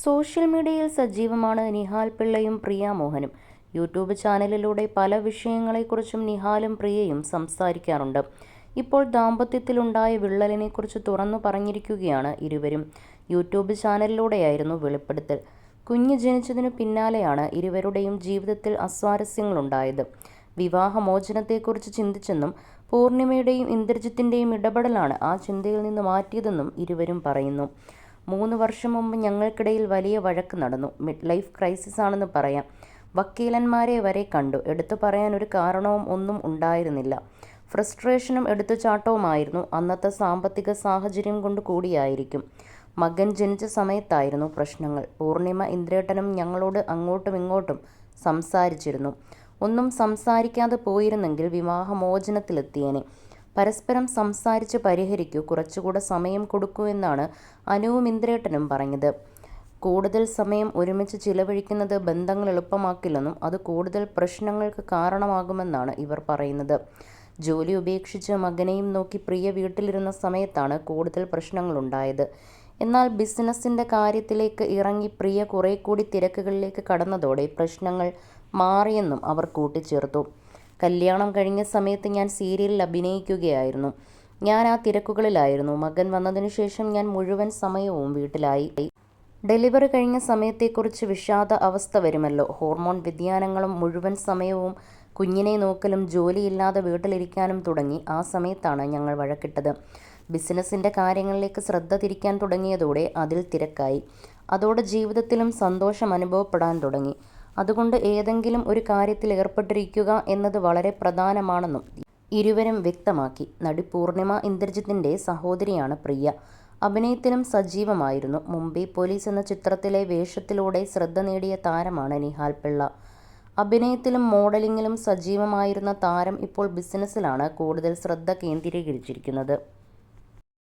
Social മീഡിയയിൽ സജീവമാണ് നിഹാൽ പിള്ളയും പ്രിയ മോഹനും. YouTube ചാനലിലൂടെ പല വിഷയങ്ങളെക്കുറിച്ചും നിഹാലും പ്രിയയും സംസാരിക്കാറുണ്ട്. ഇപ്പോൾ ദാമ്പത്യത്തിലുണ്ടായ വിള്ളലിനെക്കുറിച്ച് തുറന്നു പറഞ്ഞിരിക്കുകയാണ് ഇരുവരും. യൂട്യൂബ് ചാനലിലൂടെയായിരുന്നു വെളിപ്പെടുത്തൽ. കുഞ്ഞ് ജനിച്ചതിനു പിന്നാലെയാണ് ഇരുവരുടെയും ജീവിതത്തിൽ അസ്വാരസ്യങ്ങളുണ്ടായത്. വിവാഹമോചനത്തെക്കുറിച്ച് ചിന്തിച്ചെന്നും പൂർണിമയുടെയും ഇന്ദ്രജിത്തിൻ്റെയും ഇടപെടലാണ് ആ ചിന്തയിൽ നിന്ന് മാറ്റിയതെന്നും ഇരുവരും പറയുന്നു. 3 വർഷം മുമ്പ് ഞങ്ങൾക്കിടയിൽ വലിയ വഴക്ക് നടന്നു. മിഡ് ലൈഫ് ക്രൈസിസ് ആണെന്ന് പറയാം. വക്കീലന്മാരെ വരെ കണ്ടു. എടുത്തു പറയാൻ ഒരു കാരണവും ഒന്നും ഉണ്ടായിരുന്നില്ല. ഫ്രസ്ട്രേഷനും എടുത്തുചാട്ടവുമായിരുന്നു. അന്നത്തെ സാമ്പത്തിക സാഹചര്യം കൊണ്ട് കൂടിയായിരിക്കും. മകൻ ജനിച്ച സമയത്തായിരുന്നു പ്രശ്നങ്ങൾ. പൂർണിമ ഇന്ദ്രേട്ടനും ഞങ്ങളോട് അങ്ങോട്ടും ഇങ്ങോട്ടും സംസാരിച്ചിരുന്നു. ഒന്നും സംസാരിക്കാതെ പോയിരുന്നെങ്കിൽ വിവാഹമോചനത്തിലെത്തിയേനെ. പരസ്പരം സംസാരിച്ച് പരിഹരിക്കൂ, കുറച്ചുകൂടെ സമയം കൊടുക്കൂ എന്നാണ് അനുവും ഇന്ദ്രേട്ടനും പറഞ്ഞത്. കൂടുതൽ സമയം ഒരുമിച്ച് ചിലവഴിക്കുന്നത് ബന്ധങ്ങൾ എളുപ്പമാക്കില്ലെന്നും അത് കൂടുതൽ പ്രശ്നങ്ങൾക്ക് കാരണമാകുമെന്നാണ് ഇവർ പറയുന്നത്. ജോലി ഉപേക്ഷിച്ച് മകനെയും നോക്കി പ്രിയ വീട്ടിലിരുന്ന സമയത്താണ് കൂടുതൽ പ്രശ്നങ്ങളുണ്ടായത്. എന്നാൽ ബിസിനസിൻ്റെ കാര്യത്തിലേക്ക് ഇറങ്ങി പ്രിയ കുറെ കൂടി തിരക്കുകളിലേക്ക് കടന്നതോടെ പ്രശ്നങ്ങൾ മാറിയെന്നും അവർ കൂട്ടിച്ചേർത്തു. കല്യാണം കഴിഞ്ഞ സമയത്ത് ഞാൻ സീരിയലിൽ അഭിനയിക്കുകയായിരുന്നു. ഞാൻ ആ തിരക്കുകളിലായിരുന്നു. മകൻ വന്നതിനു ശേഷം ഞാൻ മുഴുവൻ സമയവും വീട്ടിലായി. ഡെലിവറി കഴിഞ്ഞ സമയത്തെക്കുറിച്ച് വിഷാദ അവസ്ഥ വരുമല്ലോ. ഹോർമോൺ വ്യതിയാനങ്ങളും മുഴുവൻ സമയവും കുഞ്ഞിനെ നോക്കലും ജോലിയില്ലാതെ വീട്ടിലിരിക്കാനും തുടങ്ങി. ആ സമയത്താണ് ഞങ്ങൾ വഴക്കിട്ടത്. ബിസിനസിൻ്റെ കാര്യങ്ങളിലേക്ക് ശ്രദ്ധ തിരിക്കാൻ തുടങ്ങിയതോടെ അതിൽ തിരക്കായി. അതോടെ ജീവിതത്തിലും സന്തോഷം അനുഭവപ്പെടാൻ തുടങ്ങി. അതുകൊണ്ട് ഏതെങ്കിലും ഒരു കാര്യത്തിൽ ഏർപ്പെട്ടിരിക്കുക എന്നത് വളരെ പ്രധാനമാണെന്നും ഇരുവരും വ്യക്തമാക്കി. നടി പൂർണിമ ഇന്ദ്രജിത്തിൻ്റെ സഹോദരിയാണ് പ്രിയ. അഭിനയത്തിലും സജീവമായിരുന്നു. മുംബൈ പോലീസ് എന്ന ചിത്രത്തിലെ വേഷത്തിലൂടെ ശ്രദ്ധ നേടിയ താരമാണ് നിഹാൽ പിള്ള. അഭിനയത്തിലും മോഡലിംഗിലും സജീവമായിരുന്ന താരം ഇപ്പോൾ ബിസിനസ്സിലാണ് കൂടുതൽ ശ്രദ്ധ കേന്ദ്രീകരിച്ചിരിക്കുന്നത്.